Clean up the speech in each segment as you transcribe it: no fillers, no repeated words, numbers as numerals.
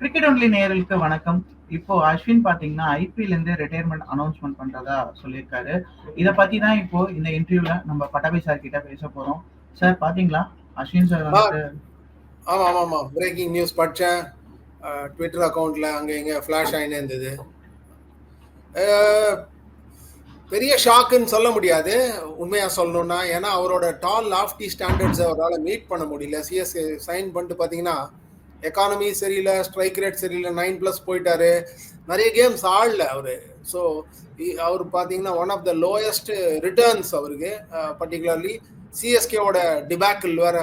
Cricket only நேயர்களுக்கு வணக்கம். இப்போ அஸ்வின் பாத்தீங்கன்னா ஐபிஎல் இருந்து ரிட்டையர்மெண்ட் அனௌன்ஸ்மெண்ட் பண்றதா சொல்லியிருக்காரு. இத பத்தி தான் இப்போ இந்த இன்டர்வியூல நம்ம பட்டாபி சார் கிட்ட பேச போறோம். சார் பாத்தீங்களா அஸ்வின் சார் வந்துட்டு ஆமா பிரேக்கிங் நியூஸ் படிச்சேன். ட்விட்டர் அக்கௌண்ட்ல அங்க இங்க ஃபிளாஷ் ஆயினே இருந்தது. பெரிய ஷாக்குன்னு சொல்ல முடியாது உண்மையா சொல்லணும்னா. ஏன்னா அவரோட டால் லாஃப்டி ஸ்டாண்டர்ட்ஸ் அவரால் மீட் பண்ண முடியல. சிஎஸ்கே சைன் பண்ணிட்டு பார்த்தீங்கன்னா எக்கானமி சரியில்லை, ஸ்ட்ரைக் ரேட் சரியில்லை, 9+ போயிட்டாரு, நிறைய கேம்ஸ் ஆடல அவரு. ஸோ அவர் பார்த்தீங்கன்னா one of the lowest returns அவருக்கு. பர்டிகுலர்லி சிஎஸ்கேவோட டிபேக்கிள் வேற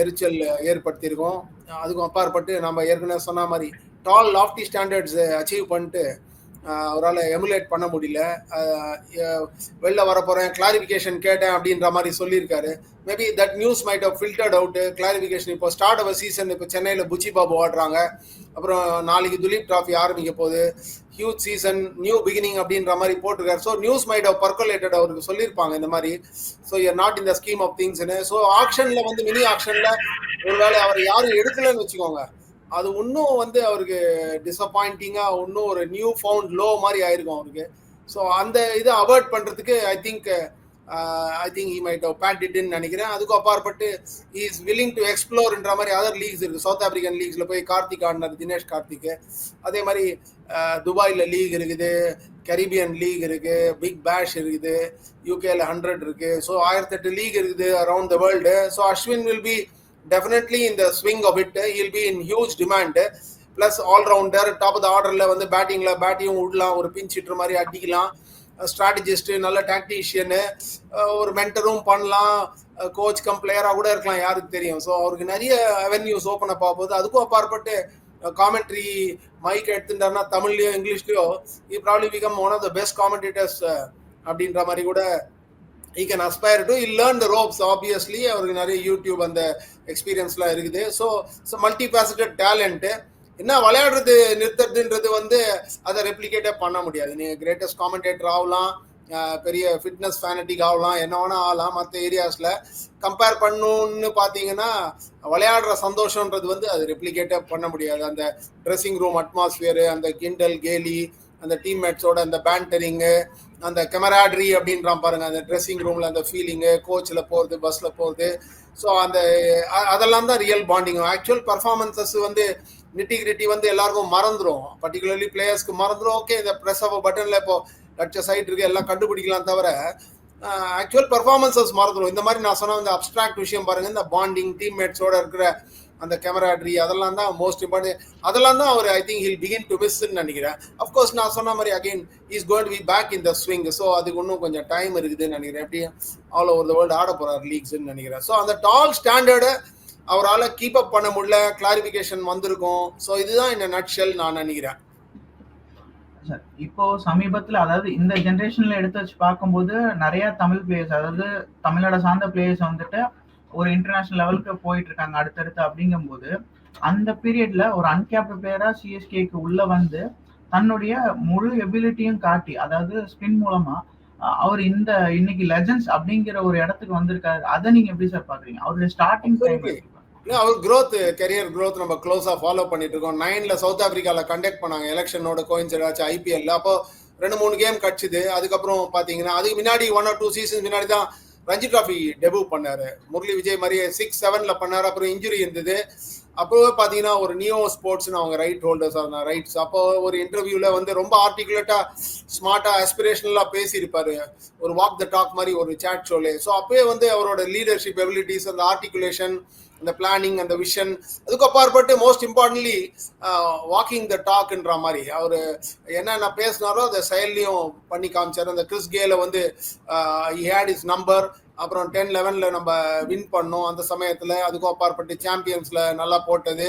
எரிச்சல் ஏற்படுத்தியிருக்கோம். அதுக்கும் அப்பாற்பட்டு நம்ம ஏற்கனவே சொன்ன மாதிரி டால் லாஃப்டி ஸ்டாண்டர்ட்ஸ் அச்சீவ் பண்ணிட்டு அவரால் எமுலேட் பண்ண முடியல. வெளில வரப்போகிறேன், கிளாரிஃபிகேஷன் கேட்டேன் அப்படின்ற மாதிரி சொல்லியிருக்காரு. Maybe that news might have filtered out. Clarification இப்போ ஸ்டார்ட் ஆஃப் சீசன், இப்போ சென்னையில் புச்சி பாபு ஆடுறாங்க, அப்புறம் நாளைக்கு துலீப் டிராஃபி ஆரம்பிக்க போகுது, ஹியூஜ் சீசன், நியூ பிகினிங் அப்படின்ற மாதிரி போட்டிருக்காரு. So news might have percolated, அவருக்கு சொல்லியிருப்பாங்க இந்த மாதிரி. So you are not in the scheme of திங்ஸ்னு. ஸோ ஆக்ஷனில் வந்து மினி ஆக்ஷனில் ஒருவேளை அவர் யாரும் எடுக்கலன்னு வச்சுக்கோங்க, அது இன்னும் வந்து அவருக்கு டிசப்பாயிண்டிங்கா இன்னும் ஒரு நியூ ஃபவுண்ட் லோ மாதிரி ஆயிருக்கும் அவருக்கு. ஸோ அந்த இதை அவாய்ட் பண்றதுக்கு I think he might have bet இட்னு நினைக்கிறேன். அதுக்கும் அப்பாற்பட்டு ஹி இஸ் வில்லிங் டு எக்ஸ்ப்ளோர்ன்ற மாதிரி அதர் லீக்ஸ் இருக்கு. சவுத் ஆப்பிரிக்கன் லீக்ஸ்ல போய் கார்த்திக் ஆடினார், தினேஷ் கார்த்திக். அதே மாதிரி துபாயில் லீக் இருக்குது, கரீபியன் லீக் இருக்கு, பிக் பேஷ் இருக்குது, யூகேல 100 இருக்கு. ஸோ 1008 லீக் இருக்குது around the world. So Ashwin will be definitely in the swing of it. He'll be in huge demand. Plus all rounder, top of the order ல வந்து பேட்டிங்ல பேட்டியும் விடலாம், ஒரு பிஞ்ச் ஹிட்டர் மாதிரி அடிக்கலாம், ஸ்ட்ராட்டஜிஸ்ட், நல்ல டாக்டிஷியனு, ஒரு மென்டரும் பண்ணலாம், கோச் கம் பிளேயரா கூட இருக்கலாம், யாருக்கு தெரியும். ஸோ அவருக்கு நிறைய அவென்யூஸ் ஓப்பன் அப் ஆகுது. அதுக்கும் அப்பாற்பட்டு காமெண்ட்ரி மைக் எடுத்துட்டாருன்னா தமிழ்லயோ இங்கிலீஷ்லயோ he probably become one of the best commentators அப்படின்ற மாதிரி கூட he can aspire to. He'll learn the ropes obviously. அவருக்கு நிறைய யூடியூப் அந்த எக்ஸ்பீரியன்ஸ்லாம் இருக்குது. So multi faceted talent. என்ன விளையாடுறது நிறுத்துறதுன்றது வந்து அதை ரெப்ளிகேட்டே பண்ண முடியாது. நீங்கள் கிரேட்டஸ்ட் காமெண்டேட்டர் ஆகலாம், பெரிய ஃபிட்னஸ் ஃபேனட்டிக் ஆகலாம், என்ன வேணா ஆகலாம். மற்ற ஏரியாஸில் கம்பேர் பண்ணணும்னு பார்த்தீங்கன்னா விளையாடுற சந்தோஷன்றது வந்து அது ரெப்ளிகேட்டே பண்ண முடியாது. அந்த ட்ரெஸ்ஸிங் ரூம் அட்மாஸ்பியரு, அந்த கிண்டல் கேலி, அந்த டீம்மேட்ஸோட அந்த பேண்டரிங்கு, அந்த கெமராட்ரி அப்படின்றான் பாருங்க, அந்த ட்ரெஸ்ஸிங் ரூம்ல அந்த ஃபீலிங்கு, கோச்சில் போகிறது, பஸ்ல போகிறது. ஸோ அந்த அதெல்லாம் தான் ரியல் பாண்டிங். ஆக்சுவல் பர்ஃபார்மன்சஸ் வந்து நிட்டிகிரிட்டி வந்து எல்லாருக்கும் மறந்துடும், பர்டிகுலர்லி பிளேயர்ஸ்க்கு மறந்துடும். ஓகே, இந்த ப்ரெஸ் ஆஃப் பட்டன்ல இப்போ லட்ச சைட் இருக்கு, எல்லாம் கண்டுபிடிக்கலாம், தவிர ஆக்சுவல் பர்ஃபார்மன்சஸ் மறந்துடும். இந்த மாதிரி நான் சொன்ன இந்த அப்ட்ராக்ட் விஷயம் பாருங்க, இந்த பாண்டிங், டீம்மேட்ஸோட இருக்கிற அந்த கேமராட்ரி, அதெல்லாம் தான் மோஸ்ட் இம்பார்ட்டன்ட். அதெல்லாம் தான் அவர் I think he'll begin to மிஸ்ன்னு நினைக்கிறேன். அஃப்கோர்ஸ் நான் சொன்ன மாதிரி again is going to be back in the swing. So அதுக்கு இன்னும் கொஞ்சம் டைம் இருக்குதுன்னு நினைக்கிறேன். எப்படி ஆல் ஓவர் த வேர்ல்டு ஆட போறார் லீக்ஸ்ன்னு நினைக்கிறேன். ஸோ அந்த டால் ஸ்டாண்டர்டை அவரால் கீப் அப் பண்ண முடியல, கிளாரிஃபிகேஷன் வந்திருக்கும். ஸோ இதுதான் இந்த நட்ஷெல் நான் நினைக்கிறேன். இப்போ சமீபத்துல, அதாவது இந்த ஜெனரேஷன்ல எடுத்து வச்சு பார்க்கும்போது நிறைய தமிழ் பிளேயர்ஸ், அதாவது தமிழோட சார்ந்த பிளேயர்ஸ் வந்துட்டு ஒரு இன்டர்நேஷனல் லெவலுக்கு போயிட்டு இருக்காங்க அடுத்தடுத்து. அப்படிங்கும்போது அந்த பீரியட்ல ஒரு அன்கேப்டு பிளேயரா சிஎஸ்கேக்கு உள்ள வந்து தன்னுடைய முழு எபிலிட்டியும் காட்டி, அதாவது ஸ்பின் மூலமா அவர் இந்த இன்னைக்கு லெஜண்ட்ஸ் அப்படிங்கிற ஒரு இடத்துக்கு வந்திருக்காரு. அதை நீங்க எப்படி சார் பாக்குறீங்க? அவருடைய ஸ்டார்டிங் டைம் அவர் க்ரோத், கெரியர் க்ரோத் நம்ம க்ளோஸாக ஃபாலோ பண்ணிட்டு இருக்கோம். 9ல சவுத் ஆப்பிரிக்காவில் கண்டக்ட் பண்ணாங்க எலெக்ஷனோட கோயின்சைட் ஆச்சு ஐபிஎல்ல. அப்போ 2-3 கேம் கட்சிது. அதுக்கப்புறம் பார்த்தீங்கன்னா அதுக்கு முன்னாடி 1 or 2 சீசன்ஸ் முன்னாடி தான் ரஞ்சி டிராஃபி டெபியூ பண்ணாரு. முரளி விஜய் மாதிரியே 6-7ல பண்ணாரு. அப்புறம் இன்ஜுரி இருந்தது. அப்போவே பார்த்தீங்கன்னா ஒரு நியோ ஸ்போர்ட்ஸ்னு அவங்க ரைட் ஹோல்டர்ஸ் ஆனார் ரைட்ஸ். அப்போ ஒரு இன்டர்வியூல வந்து ரொம்ப ஆர்டிகுலேட்டா, ஸ்மார்ட்டா, ஆஸ்பிரேஷனலா பேசியிருப்பாரு, ஒரு வாக் த டாக் மாதிரி ஒரு சாட் ஷோலே. ஸோ அப்பவே வந்து அவரோட லீடர்ஷிப் எபிலிட்டிஸ், அந்த ஆர்டிகுலேஷன், அந்த பிளானிங், அந்த விஷன், அதுக்கு அப்பாற்பட்டு மோஸ்ட் இம்பார்ட்டன்ட்லி வாக்கிங் த டாக்ன்ற மாதிரி அவர் என்னென்ன பேசினாரோ அதை செயல்லையும் பண்ணி காமிச்சார். அந்த கிறிஸ் கேல வந்து ஹி ஹேட் இஸ் நம்பர். அப்புறம் 10-11ல நம்ம வின் பண்ணோம் அந்த சமயத்தில். அதுக்கும் அப்பாற்பட்டு சாம்பியன்ஸில் நல்லா போட்டது.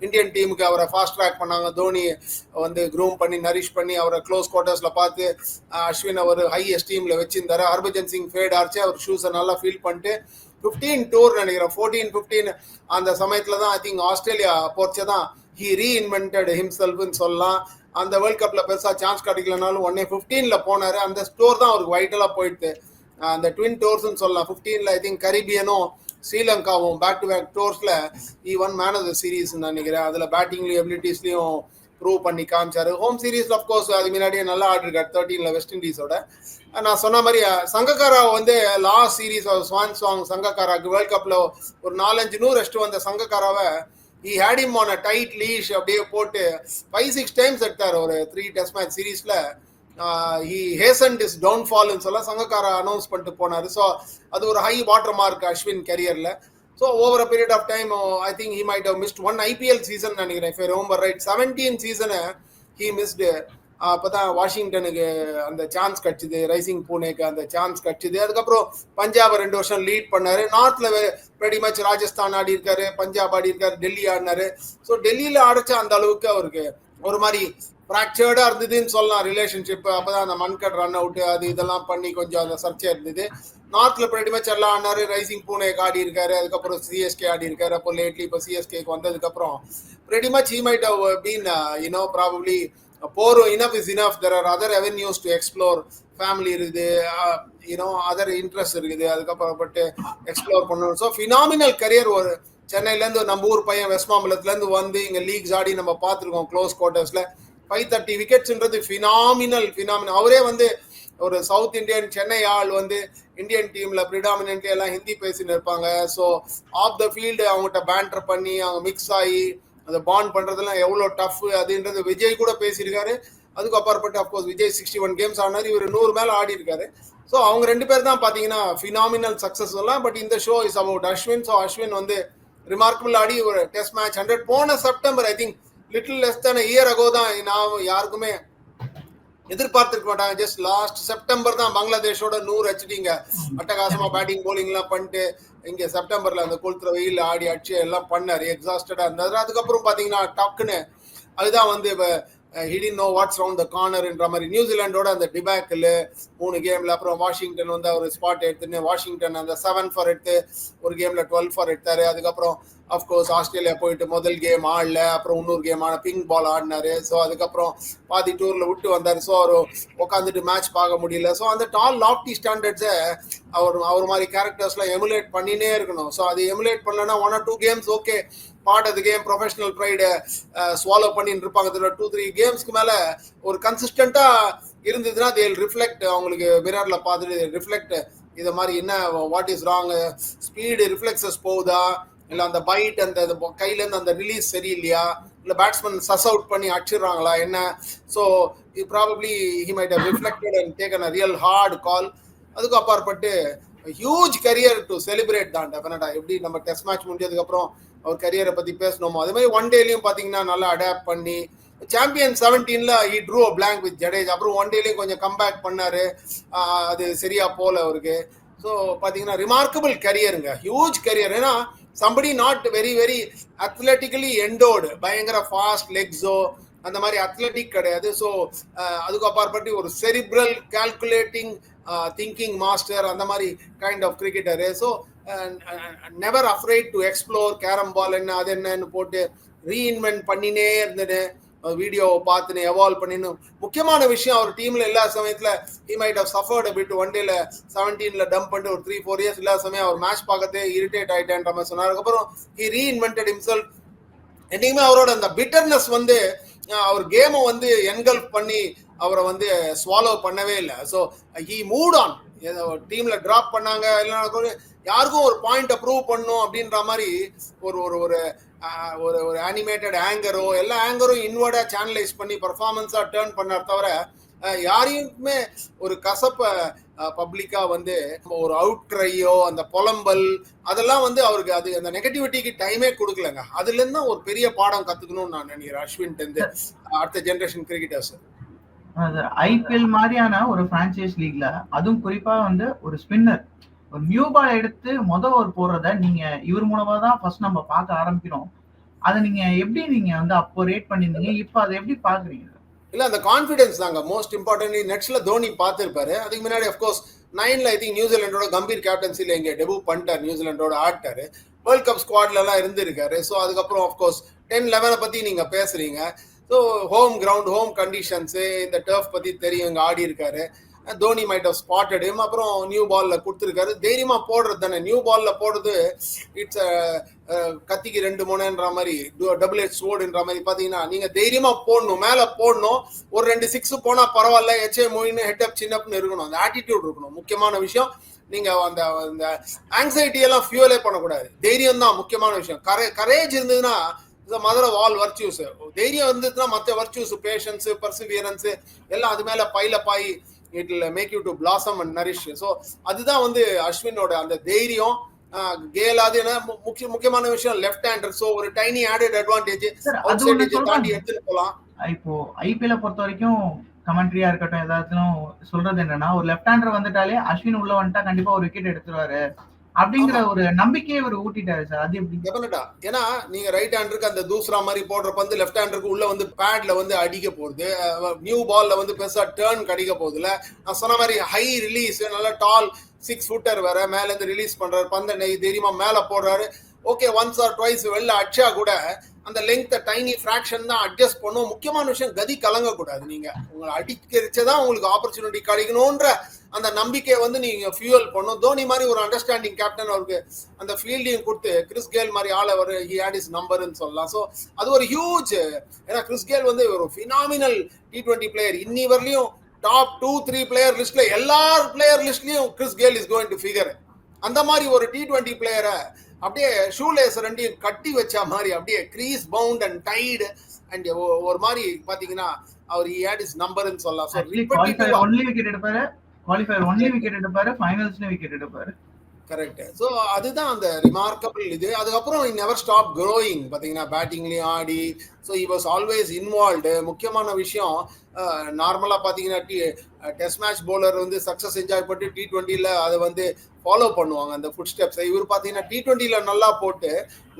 இந்தியன் டீமுக்கு அவரை ஃபாஸ்ட் ட்ராக் பண்ணாங்க. தோனி வந்து க்ரூம் பண்ணி நரிஷ் பண்ணி அவரை க்ளோஸ் குவார்ட்டர்ஸில் பார்த்து அஸ்வின் அவர் ஹை எஸ்டீமில் வச்சிருந்தாரு. ஹர்பஜன் சிங் ஃபேட் ஆச்சு, அவர் ஷூஸை நல்லா ஃபீல் பண்ணிட்டு 15 டூர் நினைக்கிறேன், 14-15 அந்த சமயத்தில் தான் ஐ திங்க் ஆஸ்திரேலியா போர்ச்சை தான் ஹி ரீஇன்வென்டட் ஹிம்செல்ஃப்னு சொல்லலாம். அந்த வேர்ல்ட் கப்பில் பெருசாக சான்ஸ் கிடைக்கலனாலும் 15ல போனார். அந்த ஸ்டோர் தான் அவருக்கு வைட்டலாக போயிட்டு அந்த ட்வின் டோர்ஸ்ன்னு சொல்லலாம். 15ல ஐ திங்க் கரீபியனும் ஸ்ரீலங்காவும் பேக் டு பேக் டோர்ஸ்ல even man of the series நினைக்கிறேன். அதுல பேட்டிங்லயும் எபிலிட்டிஸ்லயும் ப்ரூவ் பண்ணி காமிச்சாரு. ஹோம் சீரீஸ்ல அப்கோர்ஸ் அது முன்னாடியே நல்லா ஆடிருக்காரு 13ல வெஸ்ட் இண்டீஸோட. நான் சொன்ன மாதிரி சங்கக்காரா வந்து லாஸ்ட் சீரீஸ் ஸ்வான் சாங் சங்கக்காராக்கு வேர்ல்ட் கப்ல ஒரு 4-5 ரெஸ்ட் வந்த சங்கக்காராவை he had him on a tight leash அப்படியே போட்டு 5-6 டைம்ஸ் எடுத்தார் ஒரு 3 டெஸ்ட் மேட்ச் சீரீஸ்ல. he hastened his downfall ன்னு சொல்ல சங்கக்காரா அனௌன்ஸ் பண்ணிட்டு போனாரு. ஸோ அது ஒரு ஹை வாட்டர் மார்க் அஸ்வின் கரியர்ல. So over a period of time I think he might have missed one IPL season நினைக்கிறேன், if I remember right. 17 சீசனை he missed. அப்பதான் வாஷிங்டனுக்கு அந்த சான்ஸ் கிடைச்சிது, ரைசிங் பூனேக்கு அந்த சான்ஸ் கிடைச்சிது. அதுக்கப்புறம் பஞ்சாப் 2 வருஷம் லீட் பண்ணாரு. நார்த்ல வெரி மச் ராஜஸ்தான் ஆடி இருக்காரு, பஞ்சாப் ஆடி இருக்காரு, டெல்லி ஆடினாரு. ஸோ டெல்லியில ஆடிச்சா அந்த அளவுக்கு அவருக்கு ஒரு மாதிரி ஃப்ராக்சர்டா இருந்ததுன்னு சொல்லலாம் ரிலேஷன்ஷிப். அப்பதான் அந்த மன்கட் ரன் அவுட் அது இதெல்லாம் பண்ணி கொஞ்சம் அந்த சர்ச்சை இருந்தது. நார்த்ல வெரி மச் எல்லாம் ஆடினாரு, ரைசிங் பூனேக்கு ஆடி இருக்காரு, அதுக்கப்புறம் சிஎஸ்கே ஆடி இருக்காரு. அப்போ லேட்லி இப்போ சிஎஸ்கேக்கு வந்ததுக்கு அப்புறம் very much he might have been probably போரும் enough is enough. there are other avenues to explore. Family இருக்குது, அதர் இன்ட்ரெஸ்ட் இருக்குது, அதுக்கப்புறம் பட்டு எக்ஸ்ப்ளோர் பண்ணணும். So phenomenal career. ஒரு சென்னையிலேருந்து நம்ம ஊர் பையன் வெஸ்ட் மாம்பலத்துலேருந்து வந்து இங்கே லீக்ஸ் ஆடி நம்ம பார்த்துருக்கோம் க்ளோஸ் குவார்ட்டர்ஸில் 530 விக்கெட்ஸ்ன்றது ஃபினாமினல். அவரே வந்து ஒரு சவுத் இந்தியன் சென்னை ஆள் வந்து இந்தியன் டீம்ல ப்ரிடாமினென்ட்லி எல்லாம் ஹிந்தி பேசின்னு இருப்பாங்க. ஸோ ஆஃப் த ஃபீல்டு அவங்ககிட்ட பேண்டர் பண்ணி அவங்க மிக்ஸ் ஆகி அதை பாண்ட் பண்றதுலாம் எவ்வளோ டஃப் அதுன்றது விஜய் கூட பேசியிருக்காரு. அதுக்கு அப்பாற்பட்டு அப்கோர்ஸ் விஜய் 61 கேம்ஸ் ஆனார், இவர் 100 மேல ஆடி இருக்காரு. ஸோ அவங்க 2 பேர் தான் பார்த்தீங்கன்னா ஃபினாமினல் சக்ஸஸ் சொல்லலாம். பட் இந்த show is about Ashwin. So Ashwin வந்து ரிமார்க்கபிள் ஆடி ஒரு டெஸ்ட் மேட்ச் 100 போன September, I think little less than year ago தான். நான் யாருக்குமே எதிர்பார்த்திருக்க மாட்டாங்க. ஜஸ்ட் லாஸ்ட் செப்டம்பர் தான் பங்களாதேஷோட 100 அடிச்சிட்டீங்க, அட்டகாசமா பேட்டிங் போலிங் எல்லாம் பண்ணிட்டு இங்க செப்டம்பர்ல அந்த கொளுத்துற வெயில் ஆடி அடிச்சு எல்லாம் பண்ணாரு, எக்ஸாஸ்டடா இருந்தாரு. அதுக்கப்புறம் பாத்தீங்கன்னா டக்குன்னு அதுதான் வந்து he didn't know what's around the cornerன்ற மாதிரி நியூசிலாண்டோட அந்த டிபேக்கில் 3 கேம்ல அப்புறம் வாஷிங்டன் வந்து அவர் ஸ்பாட் எடுத்துன்னு வாஷிங்டன் அந்த 7 ஃபார் எடுத்து ஒரு கேம்ல 12 ஃபார் எடுத்தாரு. அதுக்கப்புறம் அஃப்கோர்ஸ் ஆஸ்திரேலியா போயிட்டு முதல் கேம் ஆடல, அப்புறம் இன்னொரு கேம் ஆன பிங்க் பால் ஆடினாரு. ஸோ அதுக்கப்புறம் பாதி டூர்ல விட்டு வந்தாரு. ஸோ அவர் உட்காந்துட்டு மேட்ச் பார்க்க முடியல. ஸோ அந்த டால் லாஃப்டி ஸ்டாண்டர்ட்ஸை அவர் மாதிரி கேரக்டர்ஸ்லாம் எமுலேட் பண்ணினே இருக்கணும். ஸோ அது எமுலேட் பண்ணலன்னா 1 or 2 games okay, part of the game, professional pride swallow பண்ணிட்டு இருப்பாங்க. 2-3 கேம்ஸ்க்கு மேல ஒரு கன்சிஸ்டண்டா இருந்ததுன்னா தேல் ரிஃப்ளெக்ட், அவங்களுக்கு மிரர்ல பார்த்துட்டு ரிஃப்ளெக்ட் இதை மாதிரி என்ன what is wrong, speed reflexes போகுதா, இல்லை அந்த பைட் அந்த கையிலேருந்து அந்த ரிலீஸ் சரியில்லையா, இல்லை பேட்ஸ்மேன் சஸ் அவுட் பண்ணி அடிச்சிடுறாங்களா என்ன. So probably he might have reflected and taken a real hard call. அதுக்கு அப்பாற்பட்டு ஹியூஜ் கரியர் டு செலிப்ரேட் தான் டெஃபினட்டா. எப்படி நம்ம டெஸ்ட் மேட்ச் முடிஞ்சதுக்கு அப்புறம் அவர் கரியரை பத்தி பேசணுமோ அதே மாதிரி ஒன் டேலையும் பாத்தீங்கன்னா நல்லா அடாப்ட் பண்ணி சாம்பியன் 17ல he drew a blank with Jadeja. அப்புறம் ஒன் டேலையும் கொஞ்சம் கம்பேக் பண்ணாரு, அது சரியா போல அவருக்கு. ஸோ பாத்தீங்கன்னா ரிமார்க்கபிள் கரியருங்க, ஹியூஜ் கரியர். ஏன்னா somebody not very very athletically endowed, பயங்கர ஃபாஸ்ட் லெக்ஸோ அந்த மாதிரி அத்லெட்டிக் கிடையாது. ஸோ அதுக்கு அப்பாற்பட்டு ஒரு செரிப்ரல் கால்குலேட்டிங் திங்கிங் மாஸ்டர், அந்த மாதிரி kind of cricketer. So never afraid to explore. Carrom ball என்ன அது என்னன்னு போட்டு ரீஇன்வென்ட் பண்ணினே இருந்தது, வீடியோவை பார்த்துன்னு எவால்வ் பண்ணின்னு. முக்கியமான விஷயம் அவர் டீம்ல எல்லா சமயத்துல he might have suffered a bit. One டேல 17ல டம்ப் பண்ணிட்டு ஒரு 3-4 இயர்ஸ் எல்லா சமயம் அவர் மேட்ச் பார்க்கறதே இரிட்டேட் ஆயிட்டேன்ற மாதிரி சொன்னார். அதுக்கப்புறம் he reinvented himself. என்னைக்குமே அவரோட அந்த பிட்டர்னஸ் வந்து அவர் கேமை வந்து என்கல்ஃப் பண்ணி அவரை வந்து ஸ்வாலோ பண்ணவே இல்லை. So he mood on. டீம்ல டிராப் பண்ணாங்க இல்லைன்னா யாருக்கும் ஒரு பாயிண்ட் ப்ரூவ் பண்ணும் அப்படின்ற மாதிரி ஒரு ஒரு ஒரு ஒரு அனிமேட்டட் ஆங்கரோ எல்லா ஆங்கரும் இன்வர்டா சேனலைஸ் பண்ணி பர்ஃபார்மன்ஸா டேர்ன் பண்ணார் தவிர யாரையுமே ஒரு கசப்ப பப்ளிக்கா வந்து ஒரு அவுட் க்ரையோ அந்த புலம்பல் அதெல்லாம் வந்து அவருக்கு அது அந்த நெகட்டிவிட்டிக்கு டைமே கொடுக்கலங்க. அதுல இருந்து தான் ஒரு பெரிய பாடம் கத்துக்கணும்னு நான் நினைக்கிறேன் அஸ்வின் இருந்து அடுத்த ஜெனரேஷன் கிரிக்கெட்டர்ஸ். ஐபிஎல் மாதிரியான ஒரு பிரான்சைஸ் லீக்ல அதுவும் குறிப்பா வந்து ஒரு ஸ்பின்னர் ஒரு நியூ பால் எடுத்து ஒரு போடுறத நீங்க இவர் மூலமா தான் ஃபர்ஸ்ட் நம்ம பார்க்க ஆரம்பிக்கிறோம். அதை நீங்க எப்படி நீங்க வந்து அப்போ ரேட் பண்ணிருந்தீங்க, இப்போ அதை எப்படி பாக்குறீங்க? இல்ல அந்த கான்ஃபிடன்ஸ் தாங்க மோஸ்ட் இம்பார்ட்டன்ட்லி. நெட்ஸ்ல தோனி பார்த்திருப்பாரு. அதுக்கு முன்னாடி அஃப்கோர்ஸ் 9ல ஐ திங்க் நியூசிலாண்டோட கம்பீர் கேப்டன்சில இங்க டெபியூ பண்ணிட்டார், நியூசிலாண்டோட ஆட்டாரு, வேர்ல்ட் கப் ஸ்குவாட்ல எல்லாம் இருந்திருக்காரு. ஸோ அதுக்கப்புறம் அஃப்கோர்ஸ் 10-11 பத்தி நீங்க பேசுறீங்க. So home ground home conditions இந்த டர்ஃப் பத்தி தெரியும், இங்க ஆடி இருக்காரு. Dhoni might have spotted him. அப்புறம் நியூ பால்ல கொடுத்துருக்காரு. தைரியமா போடுறது தானே, நியூ பால்ல போடுறது இட்ஸ் கத்திக்கு 2 முனைன்ற மாதிரி, டபுள் எச் ஸ்வோர்டுன்ற மாதிரி. பாத்தீங்கன்னா நீங்க தைரியமா போடணும், மேல போடணும். ஒரு 2 6 போனா பரவாயில்ல, எச்ஏ மொயின் ஹெட் அப் சின் அப்னு இருக்கணும், அந்த ஆட்டிடியூட் இருக்கணும். முக்கியமான விஷயம். நீங்க அந்த ஆங்ஸைட்டி எல்லாம் ஃபியூலே பண்ணக்கூடாது. தைரியம் தான் முக்கியமான விஷயம். கரேஜ் இருந்ததுன்னா மதர் ஆஃப் ஆல் வர்ச்சூஸ். தைரியம் இருந்ததுன்னா மற்ற வர்ச்சூஸ், பேஷன்ஸ், பர்சிவியரன்ஸ் எல்லாம் அது மேல pile up it will make you to blossom and nourish. So அதுதான் வந்து அஸ்வினோட அந்த தைரியம். கேலாது முக்கியமான விஷயம் லெஃப்ட் ஹேண்டர். ஸோ ஒரு tiny added advantage, outside edge தாண்டி எடுத்துட்டு போகலாம். இப்போ ஐபிஎல்ல பொறுத்த வரைக்கும் கமெண்ட்ரியா இருக்கட்டும், ஏதாச்சும் சொல்றது என்னன்னா, ஒரு லெஃப்ட் ஹேண்டர் வந்துட்டாலே அஸ்வின் உள்ள வந்துட்டா கண்டிப்பா ஒரு விக்கெட் எடுத்துருவாரு அப்படிங்கிற ஒரு நம்பிக்கையை அவர் ஊட்டிட்டாரு சார். அது எப்படி? டெஃபினட்டா. ஏன்னா நீங்க ரைட் ஹேண்டருக்கு அந்த தூசரா மாதிரி போடுற பந்து லெஃப்ட் ஹேண்டருக்கு உள்ள வந்து பேட்ல வந்து அடிக்க போகுது. நியூ பால்ல வந்து பெருசா டர்ன் கடிக்க போகுதுல. நான் சொன்ன மாதிரி ஹை ரிலீஸ், நல்ல டால் 6 ஃபுட்டர் வேற, மேல இருந்து ரிலீஸ் பண்றாரு, பந்தை தைரியமா மேல போடுறாரு. ஓகே, ஒன்ஸ் ஆர் ட்வைஸ் வெளில அடிச்சா கூட அந்த லெங்க் டைனி ஃபிராக்ஷன் தான் அட்ஜஸ்ட் பண்ணும். முக்கியமான விஷயம் கதி கலங்கக்கூடாது. நீங்க உங்களை அடிக்கிறச்சதான் உங்களுக்கு ஆப்பர்ச்சுனிட்டி கிடைக்கணும்ன்ற அந்த நம்பிக்கை வந்து நீங்க ஃபியூல் பண்ணும். தோனி மாதிரி ஒரு அண்டர்ஸ்டாண்டிங் கேப்டன் அவருக்கு அந்த ஃபீல்டையும் கொடுத்து, கிறிஸ் கேல் மாதிரி ஆள் அவர் ஹி ஹேட் இஸ் நம்பர்னு சொல்லலாம். ஸோ அது ஒரு ஹியூஜ். ஏன்னா கிறிஸ் கேல் வந்து ஒரு ஃபினாமினல் T20 பிளேயர். இன்னி வரலையும் டாப் 2-3 பிளேயர் லிஸ்ட்ல, எல்லா பிளேயர் லிஸ்ட்லயும் Chris Gayle is going to figure. அந்த மாதிரி ஒரு T20 பிளேயரை அப்படியே ஷூலேஸ் ரெண்டையும் கட்டி வச்ச மாதிரி அப்படியே crease bound and tied and ஒரு மாதிரி பாத்தீங்கன்னா அவர் ஹி ஹேட் இஸ் நம்பர்னு சொல்லலாம். சோ குவாலிஃபயர் ஒன்லி விக்கெட் எடுப்பாரு, ஃபைனல்ஸ்ல விக்கெட் எடுப்பாரு. கரெக்ட். ஸோ அதுதான் அந்த ரிமார்க்கபிள் இது. அதுக்கப்புறம் he never stopped growing. பார்த்தீங்கன்னா பேட்டிங்லேயும் ஆடி, so he was always involved. முக்கியமான விஷயம், நார்மலாக பார்த்தீங்கன்னா டெஸ்ட் மேட்ச் பவுலர் வந்து சக்ஸஸ் என்ஜாய் பண்ணிட்டு T20ல அதை வந்து ஃபாலோ பண்ணுவாங்க அந்த ஃபுட் ஸ்டெப்ஸை. இவர் பார்த்தீங்கன்னா T20ல நல்லா போட்டு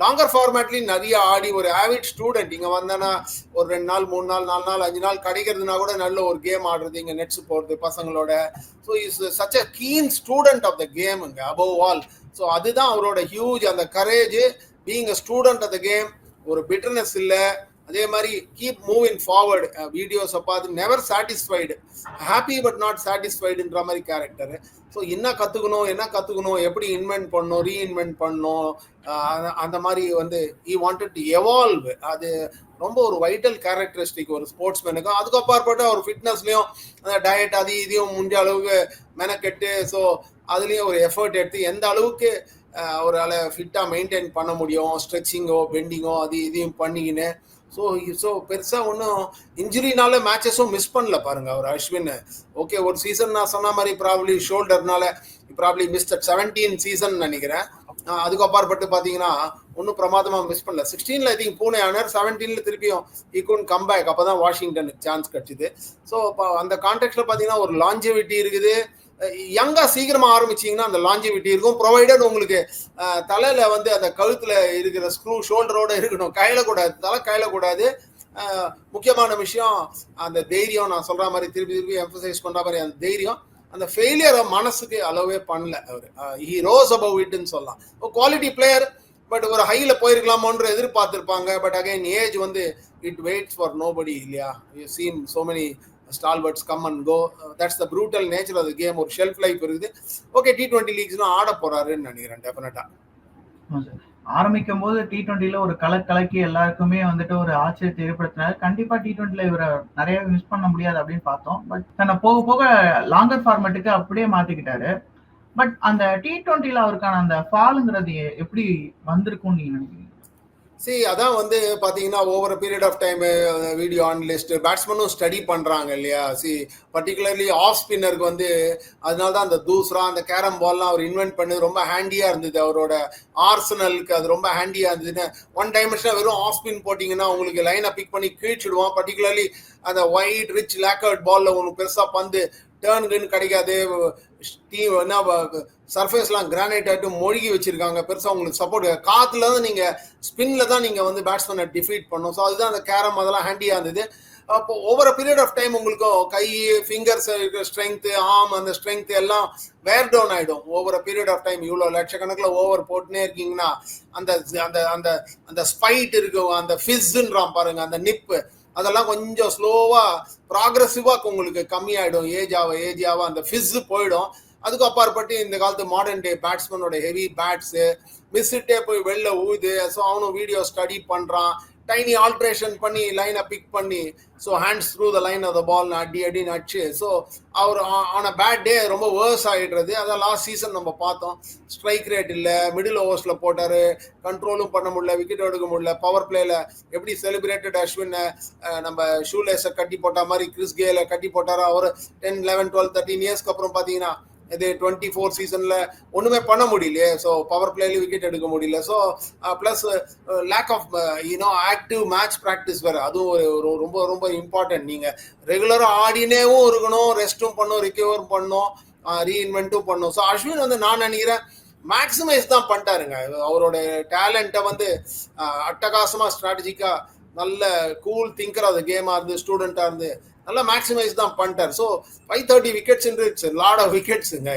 லாங்கர் ஃபார்மேட்லையும் நிறைய ஆடி ஒரு ஆவிட் ஸ்டூடெண்ட். இங்கே வந்தேன்னா ஒரு 2 நாள் 3 நாள் 4 நாள் 5 நாள் கிடைக்கிறதுனா கூட நல்ல ஒரு கேம் ஆடுறது, இங்கே நெட்ஸ் போடுறது பசங்களோட. So is such a keen student of the game இங்கே அபவ் ஆல். ஸோ அதுதான் அவரோட ஹியூஜ் அந்த courage, being a student of the game. ஒரு பிட்டர்னஸ் இல்லை. அதே மாதிரி கீப் மூவிங் ஃபார்வர்டு. வீடியோஸை பார்த்து never satisfied, happy but not சாட்டிஸ்ஃபைடுன்ற மாதிரி கேரக்டர். ஸோ என்ன கற்றுக்கணும், எப்படி இன்வென்ட் பண்ணணும், ரீஇன்வென்ட் பண்ணணும், அந்த மாதிரி வந்து he wanted to evolve. அது ரொம்ப ஒரு வைட்டல் கேரக்டரிஸ்டிக் ஒரு ஸ்போர்ட்ஸ்மேனுக்கும். அதுக்கு அப்பாற்பட்டு அவர் ஃபிட்னஸ்லையும் அந்த டயட் அது இதையும் முடிஞ்ச அளவுக்கு மெனக்கெட்டு, ஸோ அதுலேயும் ஒரு எஃபர்ட் எடுத்து எந்த அளவுக்கு ஒரு ஆளை ஃபிட்டாக மெயின்டைன் பண்ண முடியும், ஸ்ட்ரெச்சிங்கோ பெண்டிங்கோ அது இதையும் பண்ணிக்கின்னு. ஸோ பெருசாக ஒன்றும் இன்ஜுரினால மேட்சஸும் மிஸ் பண்ணல பாருங்க அவர் அஸ்வின். ஓகே, ஒரு சீசன் நான் சொன்ன மாதிரி ப்ராப்ளி ஷோல்டர்னால ப்ராப்ளி மிஸ் 17 சீசன் நினைக்கிறேன். அதுக்கு அப்பாற்பட்டு பார்த்தீங்கன்னா ஒன்றும் பிரமாதமாக மிஸ் பண்ணல. 16ல ஐ திங்க் பூனே ஆனார், 17ல திருப்பியும் he couldn't come back. அப்போ தான் வாஷிங்டனுக்கு சான்ஸ் கிடச்சிது. ஸோ அந்த கான்டெக்ட்ல பார்த்தீங்கன்னா ஒரு லாஞ்சிவிட்டி இருக்குது. யங்கா சீக்கிரமா ஆரம்பிச்சீங்கன்னா அந்த லாஞ்சிவிட்டி இருக்கும். ப்ரொவைடட் உங்களுக்கு தலையில வந்து அந்த கழுத்துல இருக்கிற ஸ்க்ரூ ஷோல்டரோட இருக்கணும், கையிலக்கூடாது, தலை கையிலக்கூடாது. முக்கியமான விஷயம் அந்த தைரியம். நான் சொல்ற மாதிரி திருப்பி எம்பசைஸ் பண்ற மாதிரி அந்த தைரியம், அந்த ஃபெயிலியரை மனசுக்கு அளவே பண்ணல அவர். ஹி ரோஸ் அபவ் இட்னு சொல்லலாம். குவாலிட்டி பிளேயர், பட் ஒரு ஹைல போயிருக்கலாமோன்ற எதிர்பார்த்திருப்பாங்க. பட் அகைன் ஏஜ் வந்து இட் வெயிட்ஸ் ஃபார் நோபடி இல்லையா. You seen so many stalwarts come and go. That's the brutal nature of the game. ஒரு ஷெல்ஃப் லைஃப் இருக்குது. ஓகே, T20 லீக்ஸ்னா ஆட போறாருன்னு நினைக்கிறேன் டெஃபினட்டா. ஆரம்பிக்கும் போது T20ல ஒரு கலக்கி எல்லாருக்குமே வந்துட்டு ஒரு ஆச்சரியத்தை ஏற்படுத்தினாரு. கண்டிப்பா T20ல இவரை நிறைய மிஸ் பண்ண முடியாது அப்படின்னு பார்த்தோம். பட் தன்னை போக போக லாங்கர் ஃபார்மேட்டுக்கு அப்படியே மாத்திக்கிட்டாரு. பட் அந்த T20ல அவருக்கான அந்த ஃபாலுங்கிறது எப்படி வந்திருக்கும்னு நீங்க நினைக்கிறீங்க? அதான் வந்து பாத்தீங்கன்னா over period of time video analyst பேட்ஸ்மேனும் ஸ்டடி பண்றாங்க இல்லையா. பர்டிகுலர்லி ஆஃப் ஸ்பின்னருக்கு வந்து அதனால தான் அந்த தூசரா அந்த கேரம் பால்லாம் அவர் இன்வென்ட் பண்ணது ரொம்ப ஹேண்டியா இருந்தது. அவரோட ஆர்சனலுக்கு அது ரொம்ப ஹேண்டியா இருந்ததுன்னு. ஒன் டைமென்ஷனா வெறும் ஆஃப் ஸ்பின் போட்டிங்கன்னா உங்களுக்கு லைனை பிக் பண்ணி கீழ்ச்சிடுவான். பர்டிகுலர்லி அந்த ஒயிட் ரிச் லேக்கர்ட் பால்ல உங்களுக்கு பெருசா பந்து டேர்ன் கிடைக்காது. டீம் என்ன சர்ஃபேஸ்லாம் கிரானைட் ஆகிட்டு மொழிகி வச்சிருக்காங்க, பெருசாக உங்களுக்கு சப்போர்ட். காத்துல தான் நீங்க ஸ்பின்ல தான் நீங்க வந்து பேட்ஸ்மேனை டிஃபீட் பண்ணும். ஸோ அதுதான் அந்த கேரம் அதெல்லாம் ஹேண்டியா இருந்தது. அப்போ ஓவர் பீரியட் ஆஃப் டைம் உங்களுக்கும் கை ஃபிங்கர்ஸ் இருக்கிற ஸ்ட்ரென்த், ஆர்ம் அந்த ஸ்ட்ரென்த் எல்லாம் வேர் டவுன் ஆயிடும். ஓவர் பீரியட் ஆஃப் டைம் இவ்வளோ லட்சக்கணக்கில் ஓவர் போட்டுனே இருக்கீங்கன்னா அந்த அந்த அந்த அந்த ஸ்பைட் இருக்கும், அந்த ஃபிஸ்ன்றான் பாருங்க, அந்த நிப்பு அதெல்லாம் கொஞ்சம் ஸ்லோவா ப்ராக்ரஸிவா உங்களுக்கு கம்மியாயிடும். ஏஜ் ஆக அந்த ஃபிஸ் போயிடும். அதுக்கு அப்பாற்பட்டு இந்த காலத்து மாடர்ன் டே பேட்ஸ்மேனோட ஹெவி பேட்ஸ் மிஸ்ஸிட்டே போய் வெளில ஊது. ஸோ அவனும் வீடியோ ஸ்டடி பண்றான், டைனி ஆல்ட்ரேஷன் பண்ணி லைனை பிக் பண்ணி, so hands through the line of the ball அடி நடிச்சு, ஸோ அவர் ஆன் அ பேட் டே ரொம்ப வேர்ஸ் ஆகிடுறது. அதான் லாஸ்ட் சீசன் நம்ம பார்த்தோம். ஸ்ட்ரைக் ரேட் இல்லை, மிடில் ஓவர்ஸில் போட்டார், கண்ட்ரோலும் பண்ண முடியல, விக்கெட் எடுக்க முடியல. பவர் பிளேல எப்படி செலிப்ரேட்டட் அஸ்வினை நம்ம ஷூலேஸை கட்டி போட்ட மாதிரி கிறிஸ் கேலை கட்டி போட்டாரோ, அவர் 10, 11, 12, 13 இயர்ஸ்க்கு அப்புறம் பார்த்தீங்கன்னா இது 24 சீசன்ல ஒண்ணுமே பண்ண முடியலையே. ஸோ பவர் பிளேல விக்கெட் எடுக்க முடியல. So plus lack of active match practice வேற, அதுவும் ரொம்ப ரொம்ப இம்பார்ட்டன்ட். நீங்க ரெகுலரா ஆடினேவும் இருக்கணும், ரெஸ்ட்டும் பண்ணும், ரிகவர் பண்ணும், ரீஇன்வென்ட்டும் பண்ணும். ஸோ அஸ்வின் வந்து நான் நினைக்கிறேன் மேக்ஸிமைஸ் தான் பண்ணிட்டாருங்க. அவரோட டேலண்ட்டை வந்து அட்டகாசமா ஸ்ட்ராட்டஜிக்கா நல்ல கூல் திங்கர் ஆஃப் த கேமா இருந்து ஸ்டூடெண்டா இருந்து நல்லா மேக்ஸிமைஸ் தான் பண்ணிட்டார். So 530 wickets it's lot of விக்கெட்ஸுங்க.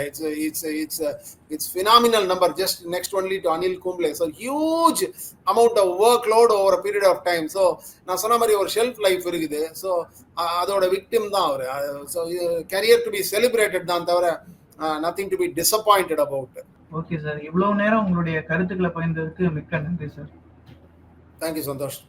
It's phenomenal number, just next only to Anil Kumble. So huge amount of work load over period of time. So நான் சொன்ன மாதிரி ஒரு ஷெல்ஃப் லைஃப் இருக்குது. ஸோ அதோட விக்டிம் தான் அவர். So career to be celebrated தான் தவிர nothing to be disappointed about. Okay sir, இவ்வளவு நேரம் உங்களுடைய கருத்துக்களை பகிர்ந்ததுக்கு மிக்க நன்றி சார். தேங்க்யூ சந்தோஷ்.